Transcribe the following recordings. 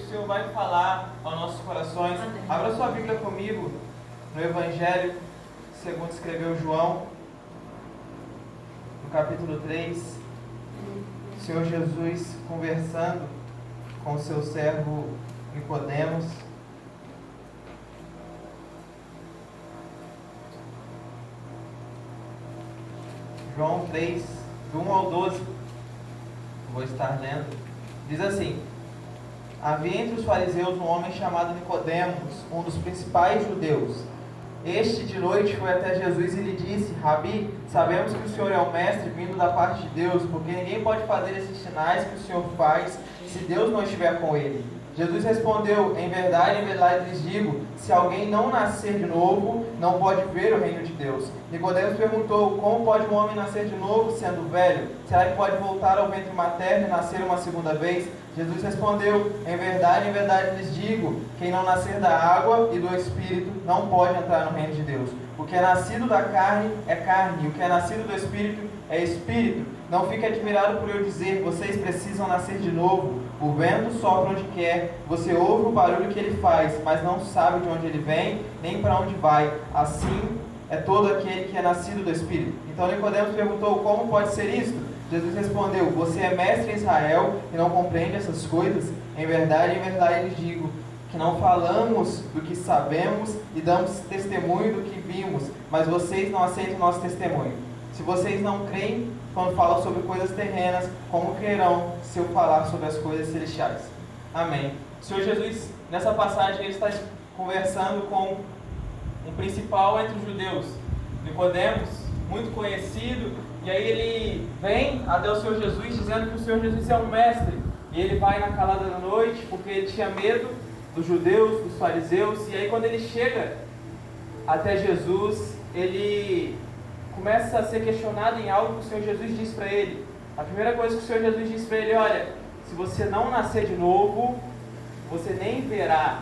o Senhor vai falar aos nossos corações. Abra sua Bíblia comigo no Evangelho segundo escreveu João, no capítulo 3. O Senhor Jesus conversando com o seu servo Nicodemos. João 3, do 1 ao 12, vou estar lendo. Diz assim: havia entre os fariseus um homem chamado Nicodemos, um dos principais judeus. Este de noite foi até Jesus e lhe disse: Rabi, sabemos que o Senhor é o mestre vindo da parte de Deus, porque ninguém pode fazer esses sinais que o Senhor faz se Deus não estiver com ele. Jesus respondeu: em verdade lhes digo, se alguém não nascer de novo, não pode ver o reino de Deus. Nicodemos perguntou: como pode um homem nascer de novo, sendo velho? Será que pode voltar ao ventre materno e nascer uma segunda vez? Jesus respondeu: em verdade lhes digo, quem não nascer da água e do Espírito não pode entrar no reino de Deus. O que é nascido da carne é carne, e o que é nascido do Espírito é Espírito. Não fique admirado por eu dizer: vocês precisam nascer de novo. O vento sopra onde quer, você ouve o barulho que ele faz, mas não sabe de onde ele vem, nem para onde vai. Assim é todo aquele que é nascido do Espírito. Então Nicodemos perguntou: como pode ser isto? Jesus respondeu: você é mestre em Israel e não compreende essas coisas? Em verdade lhes digo, que não falamos do que sabemos e damos testemunho do que vimos, mas vocês não aceitam o nosso testemunho. Se vocês não creem quando falam sobre coisas terrenas, como crerão se eu falar sobre as coisas celestiais? Amém. O Senhor Jesus, nessa passagem, ele está conversando com um principal entre os judeus, Nicodemos, muito conhecido, e aí ele vem até o Senhor Jesus dizendo que o Senhor Jesus é um mestre, e ele vai na calada da noite, porque ele tinha medo dos judeus, dos fariseus, e aí quando ele chega até Jesus, ele começa a ser questionado em algo que o Senhor Jesus diz para ele. A primeira coisa que o Senhor Jesus diz para ele: olha, se você não nascer de novo, você nem verá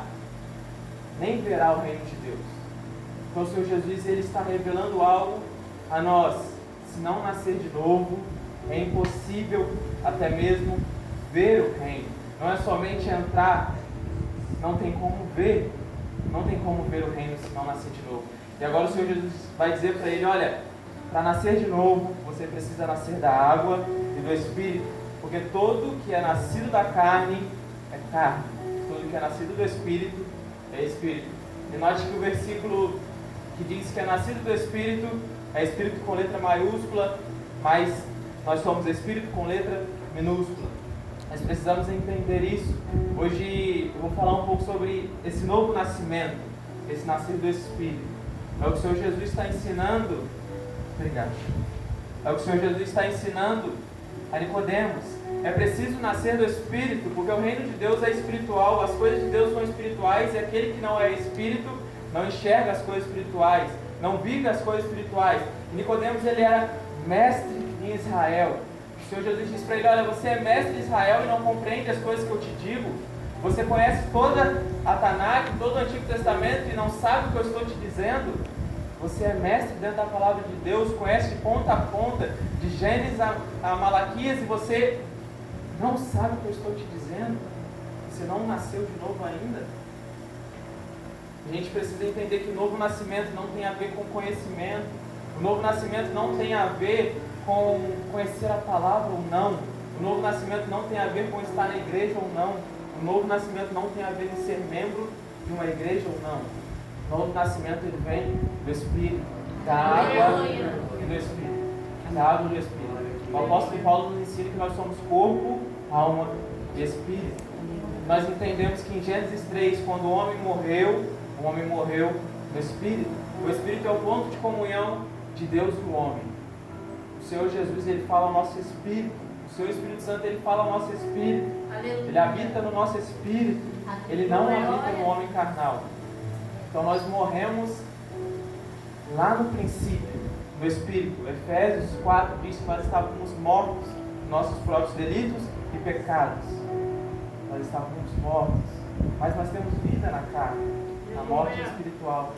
o reino de Deus. Então o Senhor Jesus, ele está revelando algo a nós: se não nascer de novo, é impossível até mesmo ver o reino. Não é somente entrar, não tem como ver o reino se não nascer de novo. E agora o Senhor Jesus vai dizer para ele: olha, para nascer de novo, você precisa nascer da água e do Espírito, porque todo que é nascido da carne é carne, todo que é nascido do Espírito é Espírito. E note que o versículo que diz que é nascido do Espírito é Espírito com letra maiúscula, mas nós somos Espírito com letra minúscula. Nós precisamos entender isso. Hoje eu vou falar um pouco sobre esse novo nascimento, esse nascer do Espírito. É o que o Senhor Jesus está ensinando. Obrigado. É o que o Senhor Jesus está ensinando a Nicodemos. É preciso nascer do Espírito, porque o reino de Deus é espiritual, as coisas de Deus são espirituais, e aquele que não é Espírito não enxerga as coisas espirituais, não vive as coisas espirituais. E Nicodemos, ele era mestre em Israel. O Senhor Jesus disse para ele: olha, você é mestre em Israel e não compreende as coisas que eu te digo? Você conhece toda a Tanakh, todo o Antigo Testamento e não sabe o que eu estou te dizendo? Você é mestre dentro da palavra de Deus, conhece de ponta a ponta, de Gênesis a Malaquias, e você não sabe o que eu estou te dizendo? Você não nasceu de novo ainda? A gente precisa entender que o novo nascimento não tem a ver com conhecimento. O novo nascimento não tem a ver com conhecer a palavra ou não. O novo nascimento não tem a ver com estar na igreja ou não. O novo nascimento não tem a ver em ser membro de uma igreja ou não. O novo nascimento, ele vem do Espírito, da água e do Espírito. Da água e do Espírito. O apóstolo Paulo nos ensina que nós somos corpo, alma e Espírito. Nós entendemos que em Gênesis 3, quando o homem morreu no Espírito. O Espírito é o ponto de comunhão de Deus e o homem. O Senhor Jesus, ele fala ao nosso Espírito. O Senhor Espírito Santo, ele fala ao nosso Espírito. Aleluia. Ele habita no nosso Espírito. Ele não habita no homem carnal. Então nós morremos lá no princípio, no Espírito. Efésios 4 diz que nós estávamos mortos nos nossos próprios delitos e pecados. Nós estávamos mortos, mas nós temos vida na carne, a morte espiritual.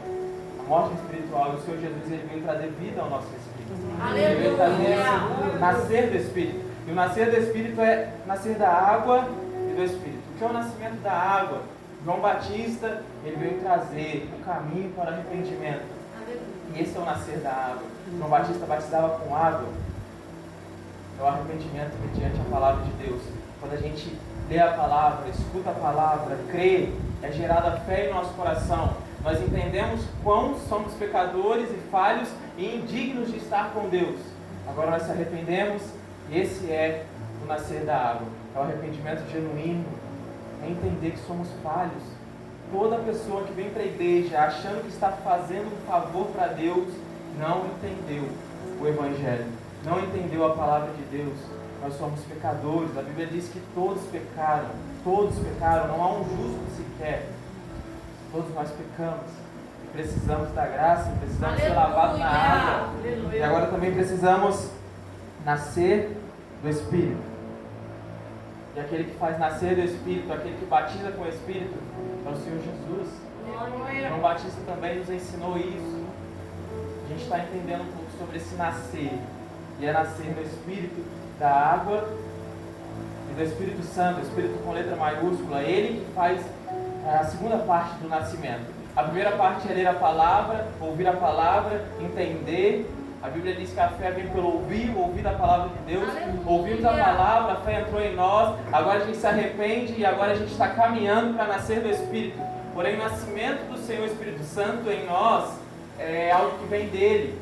A morte espiritual, e o Senhor Jesus, ele veio trazer vida ao nosso Espírito. Aleluia. Ele veio trazer esse nascer do Espírito. E o nascer do Espírito é nascer da água e do Espírito. que é o nascimento da água. João Batista, ele veio trazer o caminho para o arrependimento. E esse é o nascer da água. João Batista batizava com água. É o arrependimento mediante a palavra de Deus. Quando a gente lê a palavra, escuta a palavra, crê, é gerada fé em nosso coração. Nós entendemos quão somos pecadores e falhos e indignos de estar com Deus. Agora nós se arrependemos e esse é o nascer da água. É o arrependimento genuíno, é entender que somos falhos. Toda pessoa que vem para a igreja achando que está fazendo um favor para Deus, não entendeu o Evangelho, não entendeu a palavra de Deus. Nós somos pecadores. A Bíblia diz que todos pecaram, não há um justo sequer. Todos nós pecamos e precisamos da graça, precisamos ser lavados na água. E agora também precisamos nascer do Espírito. E aquele que faz nascer do Espírito, aquele que batiza com o Espírito, é o Senhor Jesus. João Batista também nos ensinou isso. A gente está entendendo um pouco sobre esse nascer. E é nascer do Espírito, da água e do Espírito Santo, o Espírito com letra maiúscula. Ele que faz a segunda parte do nascimento. A primeira parte é ler a palavra, ouvir a palavra, entender. A Bíblia diz que a fé vem pelo ouvir a palavra de Deus. Ouvimos a palavra, a fé entrou em nós. Agora a gente se arrepende e agora a gente está caminhando para nascer do Espírito. Porém, o nascimento do Senhor Espírito Santo em nós é algo que vem dele,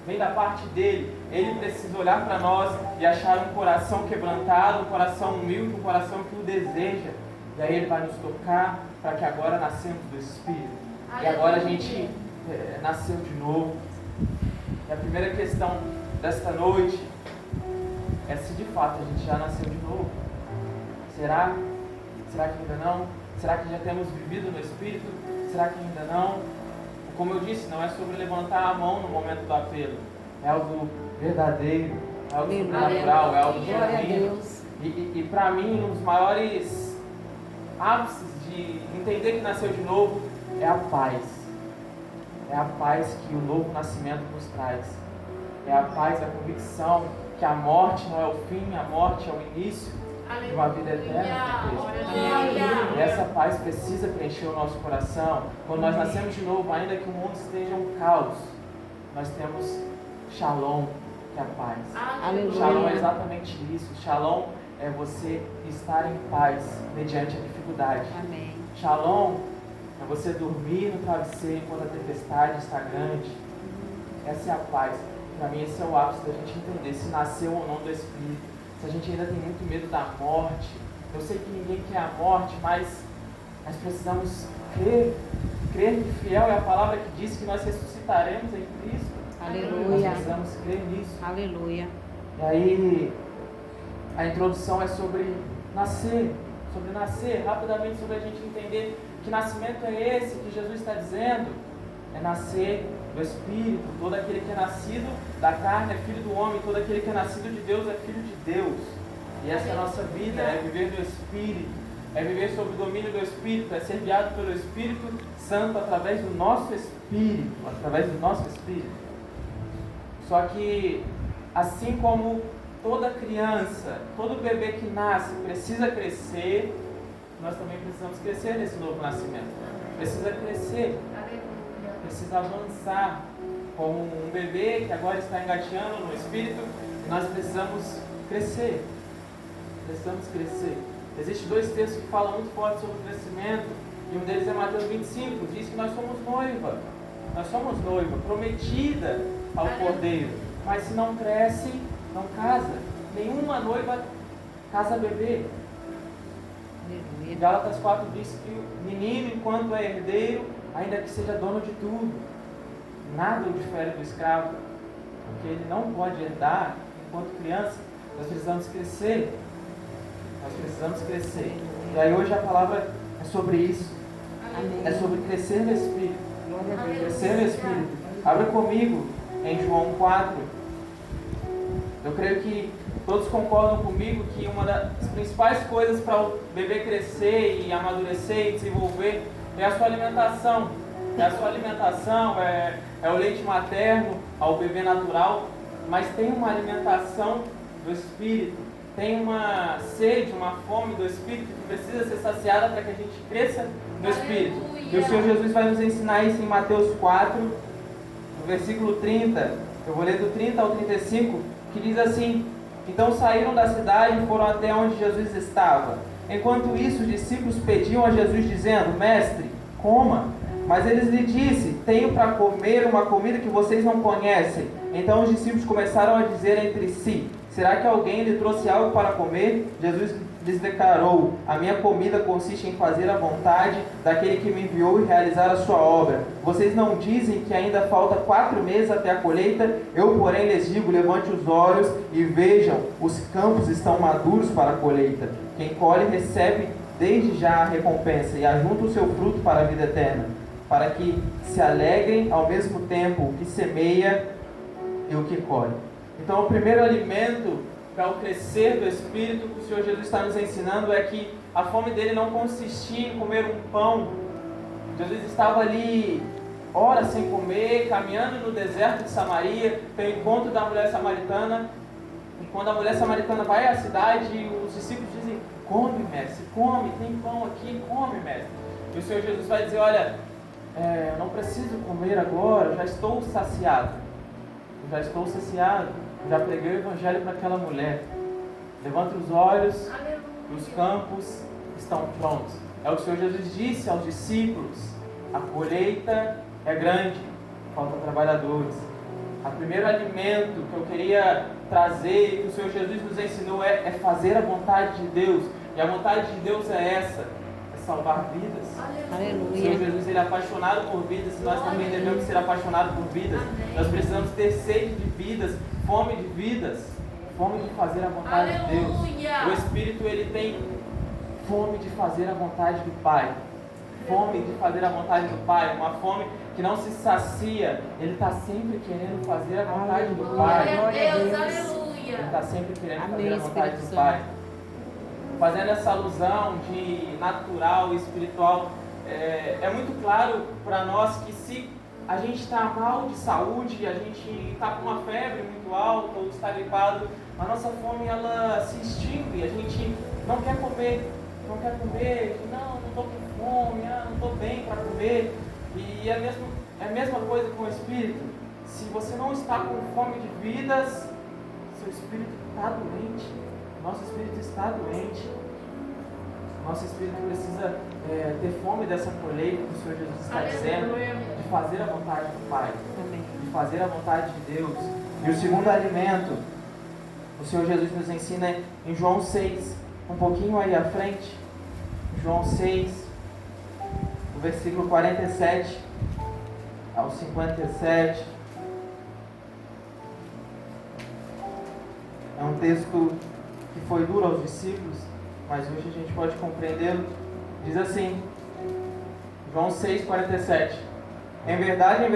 vem da parte dele. Ele precisa olhar para nós e achar um coração quebrantado, um coração humilde, um coração que o deseja. E aí ele vai nos tocar para que agora nascemos do Espírito. E agora a gente nasceu de novo. E a primeira questão desta noite é se de fato a gente já nasceu de novo. Será? Será que ainda não? Será que já temos vivido no Espírito? Será que ainda não? Como eu disse, não é sobre levantar a mão no momento do apelo. É algo verdadeiro, é algo sobrenatural, é algo genuíno. E para mim, um dos maiores ápices de entender que nasceu de novo é a paz. É a paz que o novo nascimento nos traz. É a paz, a convicção que a morte não é o fim, a morte é o início de uma vida eterna com Cristo. E essa paz precisa preencher o nosso coração. Quando nós nascemos de novo, ainda que o mundo esteja um caos, nós temos Shalom, que é a paz. Shalom é exatamente isso. Shalom é você estar em paz mediante a dificuldade. Amém. Shalom é você dormir no travesseiro enquanto a tempestade está grande. Essa é a paz. Para mim, esse é o ápice da gente entender se nasceu ou não do Espírito. Se a gente ainda tem muito medo da morte. Eu sei que ninguém quer a morte, mas nós precisamos crer. Crer que fiel é a palavra que diz que nós ressuscitaremos em Cristo. Aleluia. Nós precisamos crer nisso. Aleluia. E aí, a introdução é sobre nascer, rapidamente sobre a gente entender que nascimento é esse que Jesus está dizendo. É nascer do Espírito. Todo aquele que é nascido da carne é filho do homem, todo aquele que é nascido de Deus é filho de Deus. E essa é a nossa vida, é viver do Espírito, é viver sob o domínio do Espírito, é ser guiado pelo Espírito Santo através do nosso Espírito, Só que, assim como toda criança, todo bebê que nasce precisa crescer, nós também precisamos crescer nesse novo nascimento. Precisa crescer, precisa avançar. Como um bebê que agora está engateando no Espírito, nós precisamos crescer. Existem dois textos que falam muito forte sobre o crescimento, e um deles é Mateus 25, diz que nós somos noiva, prometida ao Cordeiro, mas se não cresce, não casa. Nenhuma noiva casa bebê. Gálatas 4 diz que o menino, enquanto é herdeiro, ainda que seja dono de tudo, nada o difere do escravo, porque ele não pode herdar enquanto criança. Nós precisamos crescer. E aí hoje a palavra é sobre isso. Amém. É sobre crescer no Espírito. Crescer no Espírito. Abra comigo em João 4. Eu creio que todos concordam comigo que uma das principais coisas para o bebê crescer e amadurecer e desenvolver é a sua alimentação. É o leite materno, ao bebê natural, mas tem uma alimentação do Espírito. tem uma sede, uma fome do Espírito que precisa ser saciada para que a gente cresça no Espírito. E o Senhor Jesus vai nos ensinar isso em Mateus 4, no versículo 30. Eu vou ler do 30 ao 35, que diz assim: então saíram da cidade e foram até onde Jesus estava. Enquanto isso, os discípulos pediam a Jesus, dizendo: mestre, coma. Mas ele lhe disse: tenho para comer uma comida que vocês não conhecem. Então os discípulos começaram a dizer entre si: será que alguém lhe trouxe algo para comer? Jesus lhes declarou: a minha comida consiste em fazer a vontade daquele que me enviou e realizar a sua obra. Vocês não dizem que ainda falta 4 meses até a colheita? Eu, porém, lhes digo: levante os olhos e vejam, os campos estão maduros para a colheita. Quem colhe recebe desde já a recompensa e ajunta o seu fruto para a vida eterna, para que se alegrem ao mesmo tempo o que semeia e o que colhe. Então, o primeiro alimento para o crescer do Espírito que o Senhor Jesus está nos ensinando é que a fome dele não consistia em comer um pão. Jesus estava ali horas sem comer, caminhando no deserto de Samaria, tem o encontro da mulher samaritana. E quando a mulher samaritana vai à cidade, os discípulos dizem: come, mestre, come, tem pão aqui, come, mestre. E o Senhor Jesus vai dizer: olha, eu não preciso comer agora, eu já estou saciado. Eu já preguei o evangelho para aquela mulher. Levanta os olhos, os campos estão prontos. É o que o Senhor Jesus disse aos discípulos: a colheita é grande, faltam trabalhadores. O primeiro alimento que eu queria trazer e que o Senhor Jesus nos ensinou é fazer a vontade de Deus. E a vontade de Deus é essa: é salvar vidas. Aleluia. O Senhor Jesus, ele é apaixonado por vidas, e nós também devemos ser apaixonados por vidas. Nós precisamos ter sede de vidas, fome de vidas, fome de fazer a vontade de Deus. O Espírito, ele tem fome de fazer a vontade do Pai. Fome de fazer a vontade do Pai, uma fome que não se sacia. Ele está sempre querendo fazer a vontade do Pai. Ele está sempre querendo fazer a vontade do Pai. Fazendo essa alusão de natural e espiritual, é muito claro para nós que se a gente está mal de saúde, a gente está com uma febre muito alta ou está gripado, a nossa fome ela se extingue, a gente não quer comer, não estou com fome, não estou bem para comer. E é a mesma coisa com o Espírito. Se você não está com fome de vidas, seu Espírito está doente. Nosso Espírito está doente. Nosso Espírito precisa ter fome dessa colheita que o Senhor Jesus está dizendo, de fazer a vontade do Pai, de fazer a vontade de Deus. E o segundo alimento, o Senhor Jesus nos ensina em João 6, um pouquinho aí à frente. João 6, o versículo 47 ao 57. É um texto que foi duro aos discípulos, mas hoje a gente pode compreendê-lo. Diz assim, João 6,47: em verdade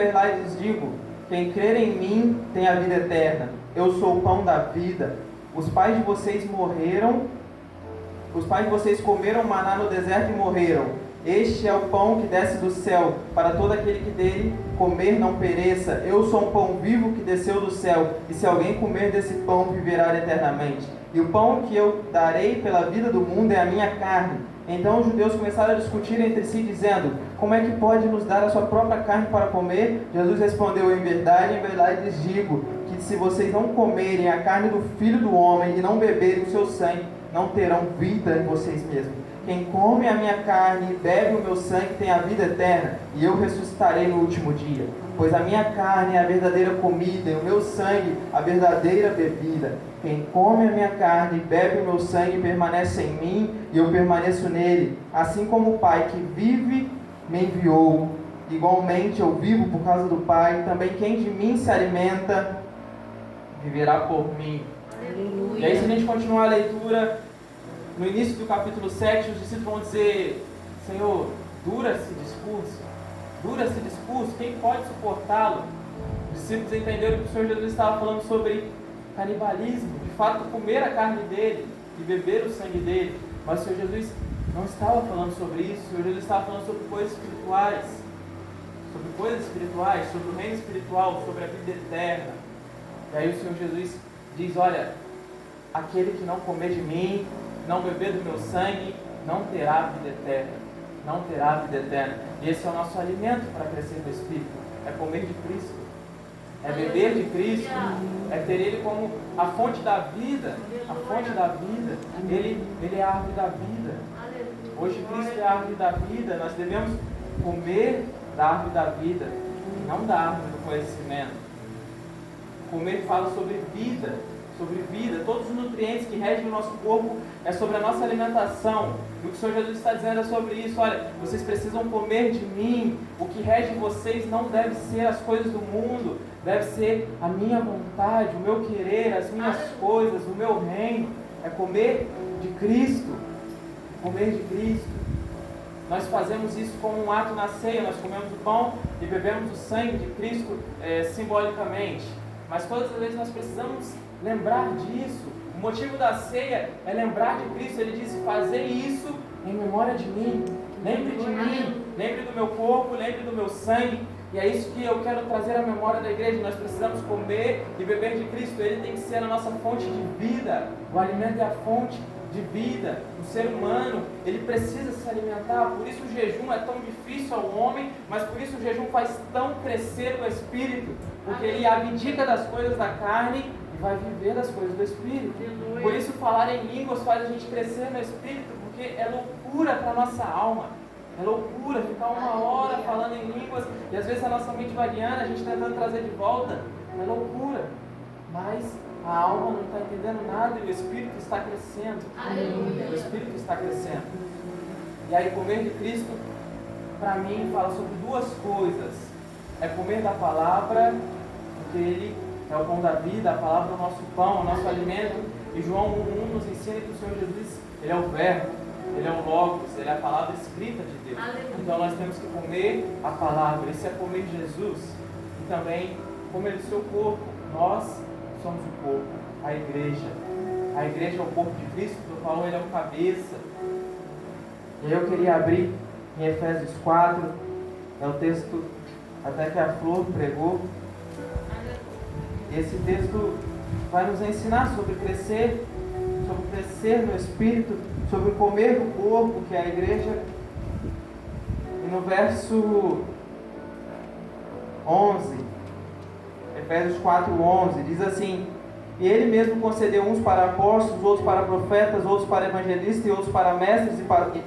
lhes digo, quem crer em mim tem a vida eterna. Eu sou o pão da vida. Os pais de vocês comeram maná no deserto e morreram. Este é o pão que desce do céu, para todo aquele que dele comer não pereça. Eu sou um pão vivo que desceu do céu, e se alguém comer desse pão, viverá eternamente. E o pão que eu darei pela vida do mundo é a minha carne. Então os judeus começaram a discutir entre si, dizendo: como é que pode nos dar a sua própria carne para comer? Jesus respondeu: em verdade lhes digo, que se vocês não comerem a carne do Filho do Homem e não beberem o seu sangue, não terão vida em vocês mesmos. Quem come a minha carne e bebe o meu sangue tem a vida eterna, e eu ressuscitarei no último dia. Pois a minha carne é a verdadeira comida, e o meu sangue a verdadeira bebida. Quem come a minha carne e bebe o meu sangue permanece em mim, e eu permaneço nele. Assim como o Pai que vive me enviou, igualmente eu vivo por causa do Pai. Também quem de mim se alimenta viverá por mim. Aleluia. E aí, se a gente continuar a leitura, no início do capítulo 7, os discípulos vão dizer: Senhor, dura esse discurso, quem pode suportá-lo? Os discípulos entenderam que o Senhor Jesus estava falando sobre canibalismo, de fato comer a carne dele e beber o sangue dele. Mas o Senhor Jesus não estava falando sobre isso. O Senhor Jesus estava falando sobre coisas espirituais, sobre o reino espiritual, sobre a vida eterna. E aí o Senhor Jesus diz: olha, aquele que não comer de mim, não beber do meu sangue, não terá vida eterna. Não terá vida eterna. E esse é o nosso alimento para crescer no Espírito. É comer de Cristo. É beber de Cristo. É ter Ele como a fonte da vida. A fonte da vida. Ele é a árvore da vida. Hoje Cristo é a árvore da vida. Nós devemos comer da árvore da vida, não da árvore do conhecimento. Comer fala sobre vida. Sobre vida, todos os nutrientes que regem o nosso corpo é sobre a nossa alimentação. E o que o Senhor Jesus está dizendo é sobre isso. Olha, vocês precisam comer de mim. O que rege vocês não deve ser as coisas do mundo, deve ser a minha vontade, o meu querer, as minhas coisas, o meu reino. É comer de Cristo. Comer de Cristo. Nós fazemos isso como um ato na ceia. Nós comemos o pão e bebemos o sangue de Cristo simbolicamente. Mas todas as vezes nós precisamos lembrar disso. O motivo da ceia é lembrar de Cristo. Ele disse: fazer isso em memória de mim. Lembre de mim, lembre do meu corpo, lembre do meu sangue. E é isso que eu quero trazer à memória da igreja. Nós precisamos comer e beber de Cristo. Ele tem que ser a nossa fonte de vida. O alimento é a fonte de vida. O ser humano, ele precisa se alimentar. Por isso o jejum é tão difícil ao homem, mas por isso o jejum faz tão crescer o espírito, porque ele abdica das coisas da carne e vai viver das coisas do espírito. Por isso falar em línguas faz a gente crescer no espírito, porque é loucura para a nossa alma. É loucura ficar uma hora falando em línguas e às vezes a nossa mente variando, a gente tentando trazer de volta. É loucura. Mas a alma não está entendendo nada e o espírito está crescendo. O espírito está crescendo. E aí comer de Cristo, para mim, fala sobre duas coisas. É comer da palavra, porque Ele é o pão da vida, a palavra é o nosso pão, o nosso alimento. E João 1 nos ensina que o Senhor Jesus, Ele é o verbo, Ele é o logos, Ele é a palavra escrita de Deus. Então nós temos que comer a palavra. Esse é comer Jesus. E também comer do seu corpo. Nós somos o corpo, a igreja. A igreja é o corpo de Cristo, do qual Ele é o cabeça. E eu queria abrir em Efésios 4, é o texto até que a Flor pregou. Esse texto vai nos ensinar sobre crescer no Espírito, sobre comer do corpo, que é a igreja. E no verso 11, Efésios 4:11, diz assim: e Ele mesmo concedeu uns para apóstolos, outros para profetas, outros para evangelistas e outros para mestres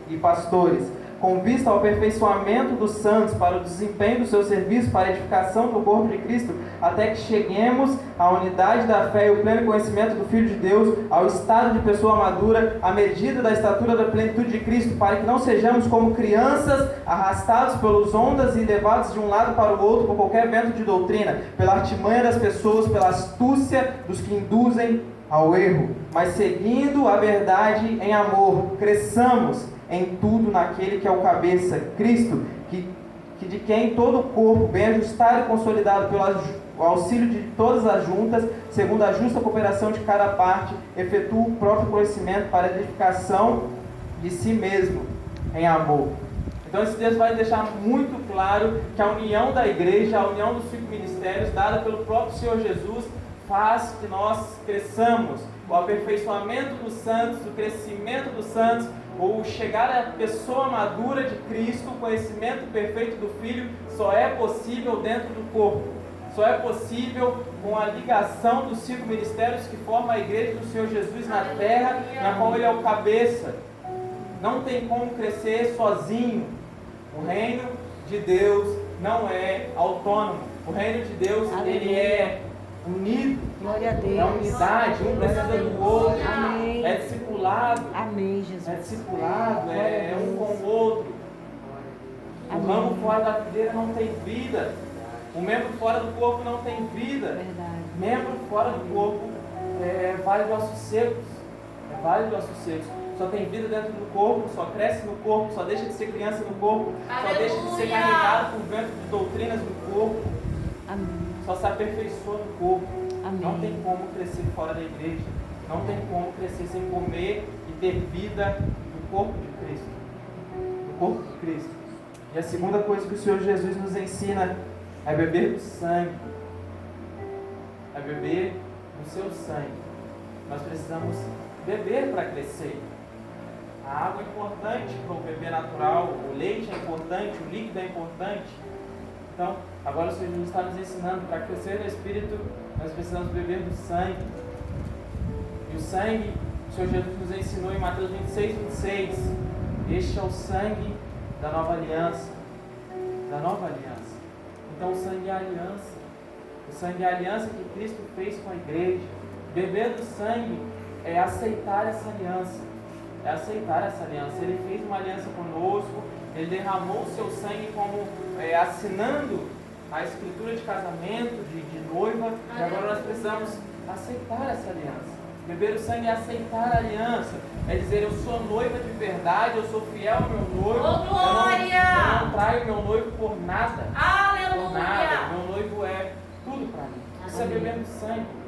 e pastores, com vista ao aperfeiçoamento dos santos, para o desempenho do seu serviço, para a edificação do corpo de Cristo, até que cheguemos à unidade da fé e o pleno conhecimento do Filho de Deus, ao estado de pessoa madura, à medida da estatura da plenitude de Cristo, para que não sejamos como crianças, arrastados pelas ondas e levados de um lado para o outro por qualquer vento de doutrina, pela artimanha das pessoas, pela astúcia dos que induzem ao erro, mas seguindo a verdade em amor, cresçamos em tudo naquele que é o cabeça, Cristo, que de quem todo o corpo, bem ajustado e consolidado pelo auxílio de todas as juntas, segundo a justa cooperação de cada parte, efetua o próprio conhecimento para a edificação de si mesmo, em amor. Então esse texto vai deixar muito claro que a união da igreja, a união dos 5 ministérios, dada pelo próprio Senhor Jesus, faz que nós cresçamos. O aperfeiçoamento dos santos, o crescimento dos santos, ou chegar à pessoa madura de Cristo, o conhecimento perfeito do Filho, só é possível dentro do corpo. Só é possível com a ligação dos 5 ministérios que formam a igreja do Senhor Jesus na terra, na qual Ele é o cabeça. Não tem como crescer sozinho. O reino de Deus não é autônomo. O reino de Deus, ele é unido. Glória a Deus. É unidade, um precisa do outro. Amém. É discipulado. Amém, Jesus. É discipulado, é um com o outro. O Amém. ramo fora da videira não tem vida. O membro fora do corpo não tem vida. Verdade. Membro fora do corpo é vale de ossos secos. É vale de ossos secos. Só tem vida dentro do corpo, só cresce no corpo, só deixa de ser criança no corpo, só deixa de ser carregado por vento de doutrinas no corpo. Amém. Só se aperfeiçoa no corpo. Amém. Não tem como crescer fora da igreja. Não tem como crescer sem comer e ter vida no corpo de Cristo. No corpo de Cristo. E a segunda coisa que o Senhor Jesus nos ensina é beber do sangue. É beber do seu sangue. nós precisamos beber para crescer. A água é importante para o bebê natural, o leite é importante, o líquido é importante. Então, agora o Senhor Jesus está nos ensinando, para crescer no Espírito, nós precisamos beber do sangue. E o sangue, o Senhor Jesus nos ensinou em Mateus 26, 26. Este é o sangue da nova aliança. Da nova aliança. Então o sangue é a aliança. O sangue é a aliança que Cristo fez com a igreja. Beber do sangue é aceitar essa aliança. É aceitar essa aliança. Ele fez uma aliança conosco. Ele derramou o seu sangue como assinando a escritura de casamento, de noiva. E agora nós precisamos aceitar essa aliança. Beber o sangue é aceitar a aliança. É dizer, eu sou noiva de verdade, eu sou fiel ao meu noivo. Oh, glória! Eu não traio meu noivo por nada. Aleluia! Por nada. Meu noivo é tudo para mim. Isso é beber do sangue.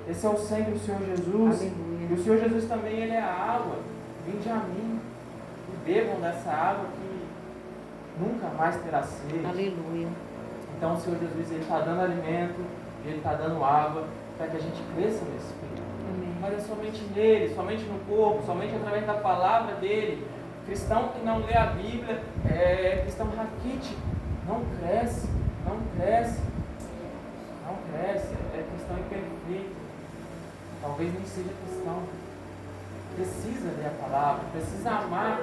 Esse é o sangue do Senhor Jesus. Aleluia. E o Senhor Jesus também, Ele é a água. Vinde a mim e bebam dessa água que nunca mais terá sede. Aleluia. Então o Senhor Jesus, Ele está dando alimento, Ele está dando água para que a gente cresça no Espírito. Amém. Mas é somente nele, somente no corpo, somente através da palavra dele. Cristão que não lê a Bíblia é cristão raquítico. Não cresce, não cresce, não cresce. É cristão imperfeito. Talvez nem seja cristão. Precisa ler a palavra, precisa amar